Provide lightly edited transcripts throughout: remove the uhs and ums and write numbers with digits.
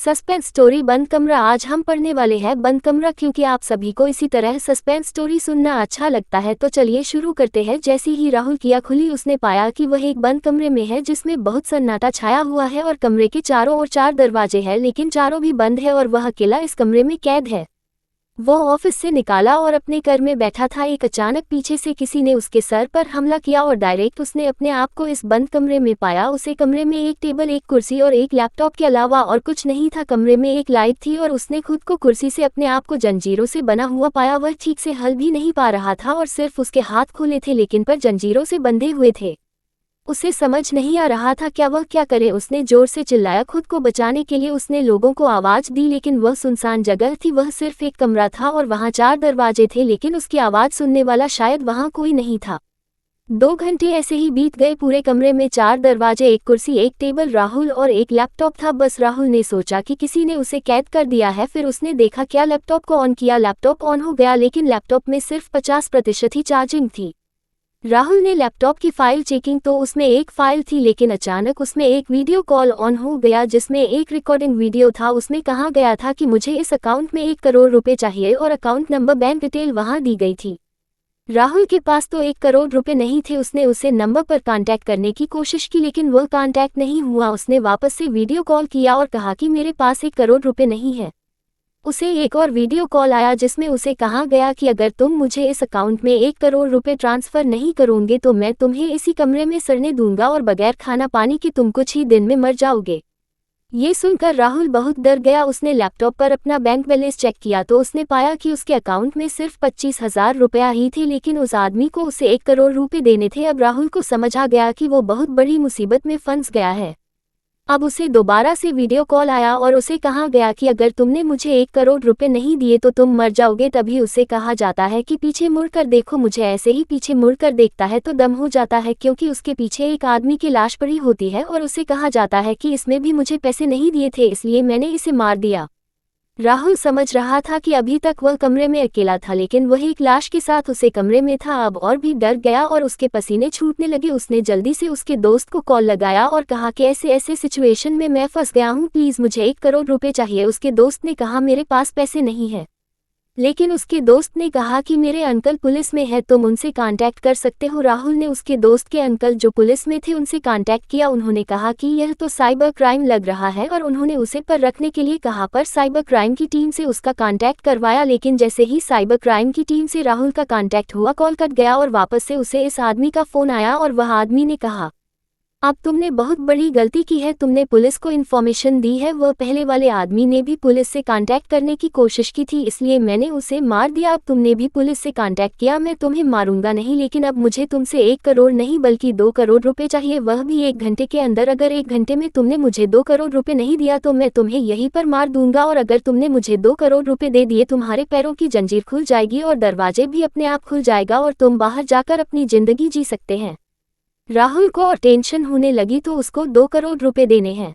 Suspense story बंद कमरा। आज हम पढ़ने वाले हैं बंद कमरा। क्योंकि आप सभी को इसी तरह सस्पेंस स्टोरी सुनना अच्छा लगता है तो चलिए शुरू करते हैं। जैसे ही राहुल की आँख खुली उसने पाया कि वह एक बंद कमरे में है जिसमें बहुत सन्नाटा छाया हुआ है और कमरे के चारों ओर 4 दरवाजे हैं लेकिन चारों भी बंद है और वह अकेला इस कमरे में कैद है। वो ऑफिस से निकाला और अपने घर में बैठा था। एक अचानक पीछे से किसी ने उसके सर पर हमला किया और डायरेक्ट उसने अपने आप को इस बंद कमरे में पाया। उसे कमरे में एक टेबल, एक कुर्सी और एक लैपटॉप के अलावा और कुछ नहीं था। कमरे में एक लाइट थी और उसने खुद को कुर्सी से अपने आप को जंजीरों से बना हुआ पाया। वह ठीक से हल भी नहीं पा रहा था और सिर्फ उसके हाथ खुले थे लेकिन पर जंजीरों से बंधे हुए थे। उसे समझ नहीं आ रहा था वह क्या करे। उसने जोर से चिल्लाया खुद को बचाने के लिए। उसने लोगों को आवाज दी लेकिन वह सुनसान जगह थी। वह सिर्फ एक कमरा था और वहां 4 दरवाजे थे लेकिन उसकी आवाज सुनने वाला शायद वहां कोई नहीं था। 2 घंटे ऐसे ही बीत गए। पूरे कमरे में 4 दरवाजे, एक कुर्सी, एक टेबल, राहुल और एक लैपटॉप था। बस राहुल ने सोचा कि किसी ने उसे कैद कर दिया है। फिर उसने देखा लैपटॉप को ऑन किया। लैपटॉप ऑन हो गया लेकिन लैपटॉप में सिर्फ 50% ही चार्जिंग थी। राहुल ने लैपटॉप की फाइल चेकिंग तो उसमें एक फाइल थी लेकिन अचानक उसमें एक वीडियो कॉल ऑन हो गया जिसमें एक रिकॉर्डिंग वीडियो था। उसमें कहा गया था कि मुझे इस अकाउंट में 1 करोड़ रुपए चाहिए और अकाउंट नंबर, बैंक डिटेल वहां दी गई थी। राहुल के पास तो 1 करोड़ रुपए नहीं थे। उसने उसे नंबर पर कांटेक्ट करने की कोशिश की लेकिन वह कांटेक्ट नहीं हुआ। उसने वापस से वीडियो कॉल किया और कहा कि मेरे पास 1 करोड़ रुपए नहीं है। उसे एक और वीडियो कॉल आया जिसमें उसे कहा गया कि अगर तुम मुझे इस अकाउंट में 1 करोड़ रुपए ट्रांसफर नहीं करोगे तो मैं तुम्हें इसी कमरे में सड़ने दूंगा और बगैर खाना पानी के तुम कुछ ही दिन में मर जाओगे। ये सुनकर राहुल बहुत डर गया। उसने लैपटॉप पर अपना बैंक बैलेंस चेक किया तो उसने पाया कि उसके अकाउंट में सिर्फ 25,000 रुपया ही थे लेकिन उस आदमी को उसे 1 करोड़ रुपए देने थे। अब राहुल को समझ आ गया कि वो बहुत बड़ी मुसीबत में फंस गया है। अब उसे दोबारा से वीडियो कॉल आया और उसे कहा गया कि अगर तुमने मुझे 1 करोड़ रुपए नहीं दिए तो तुम मर जाओगे। तभी उसे कहा जाता है कि पीछे मुड़कर देखो। मुझे ऐसे ही पीछे मुड़कर देखता है तो दम हो जाता है क्योंकि उसके पीछे एक आदमी की लाश पड़ी होती है और उसे कहा जाता है कि इसमें भी मुझे पैसे नहीं दिए थे इसलिए मैंने इसे मार दिया। राहुल समझ रहा था कि अभी तक वह कमरे में अकेला था लेकिन वह एक लाश के साथ उसे कमरे में था। अब और भी डर गया और उसके पसीने छूटने लगे। उसने जल्दी से उसके दोस्त को कॉल लगाया और कहा कि ऐसे ऐसे सिचुएशन में मैं फंस गया हूँ, प्लीज़ मुझे 1 करोड़ रुपए चाहिए। उसके दोस्त ने कहा मेरे पास पैसे नहीं है लेकिन उसके दोस्त ने कहा कि मेरे अंकल पुलिस में है, तुम उनसे कांटेक्ट कर सकते हो। राहुल ने उसके दोस्त के अंकल जो पुलिस में थे उनसे कांटेक्ट किया। उन्होंने कहा कि यह तो साइबर क्राइम लग रहा है और उन्होंने उसे पर रखने के लिए कहा। पर साइबर क्राइम की टीम से उसका कांटेक्ट करवाया लेकिन जैसे ही साइबर क्राइम की टीम से राहुल का कांटेक्ट हुआ कॉल कट गया और वापस से उसे इस आदमी का फोन आया और वह आदमी ने कहा अब तुमने बहुत बड़ी गलती की है, तुमने पुलिस को इन्फॉर्मेशन दी है। वह पहले वाले आदमी ने भी पुलिस से कांटेक्ट करने की कोशिश की थी इसलिए मैंने उसे मार दिया। अब तुमने भी पुलिस से कांटेक्ट किया, मैं तुम्हें मारूंगा नहीं लेकिन अब मुझे तुमसे 1 करोड़ नहीं बल्कि 2 करोड़ रुपए चाहिए, वह भी 1 घंटे के अंदर। अगर 1 घंटे में तुमने मुझे 2 करोड़ रुपए नहीं दिया तो मैं तुम्हें यहीं पर मार दूंगा और अगर तुमने मुझे 2 करोड़ रुपए दे दिए तुम्हारे पैरों की जंजीर खुल जाएगी और दरवाजे भी अपने आप खुल जाएगा और तुम बाहर जाकर अपनी जिंदगी जी सकते हैं। राहुल को और टेंशन होने लगी तो उसको 2 करोड़ रुपए देने हैं।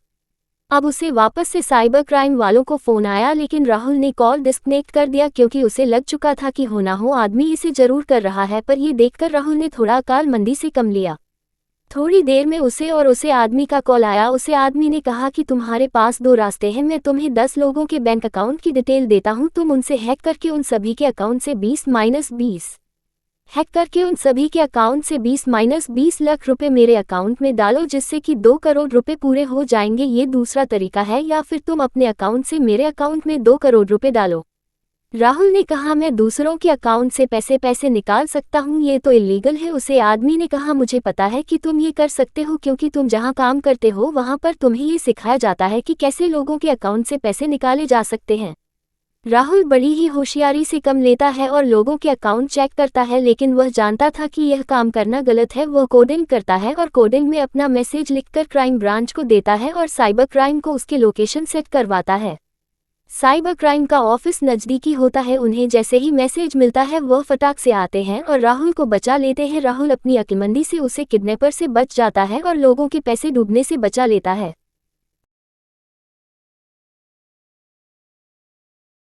अब उसे वापस से साइबर क्राइम वालों को फोन आया लेकिन राहुल ने कॉल डिस्कनेक्ट कर दिया क्योंकि उसे लग चुका था कि हो ना हो आदमी इसे जरूर कर रहा है। पर ये देखकर राहुल ने थोड़ा अकालमंदी से कम लिया। थोड़ी देर में उसे आदमी का कॉल आया। उसे आदमी ने कहा कि तुम्हारे पास 2 रास्ते हैं, मैं तुम्हें 10 लोगों के बैंक अकाउंट की डिटेल देता हूँ, तुम उनसे हैक करके उन सभी के अकाउंट से 20 लाख रुपए मेरे अकाउंट में डालो जिससे कि 2 करोड़ रुपए पूरे हो जाएंगे। ये दूसरा तरीका है या फिर तुम अपने अकाउंट से मेरे अकाउंट में 2 करोड़ रुपए डालो। राहुल ने कहा मैं दूसरों के अकाउंट से पैसे निकाल सकता हूँ, ये तो इलीगल है। उसे आदमी ने कहा मुझे पता है कि तुम ये कर सकते हो क्योंकि तुम जहाँ काम करते हो वहाँ पर तुम्हें ये सिखाया जाता है कि कैसे लोगों के अकाउंट से पैसे निकाले जा सकते हैं। राहुल बड़ी ही होशियारी से कम लेता है और लोगों के अकाउंट चेक करता है लेकिन वह जानता था कि यह काम करना गलत है। वह कोडिंग करता है और कोडिंग में अपना मैसेज लिखकर क्राइम ब्रांच को देता है और साइबर क्राइम को उसके लोकेशन सेट करवाता है। साइबर क्राइम का ऑफिस नज़दीकी होता है। उन्हें जैसे ही मैसेज मिलता है वह फटाक से आते हैं और राहुल को बचा लेते हैं। राहुल अपनी अक्लमंदी से उसे किडनैपर से बच जाता है और लोगों के पैसे डूबने से बचा लेता है।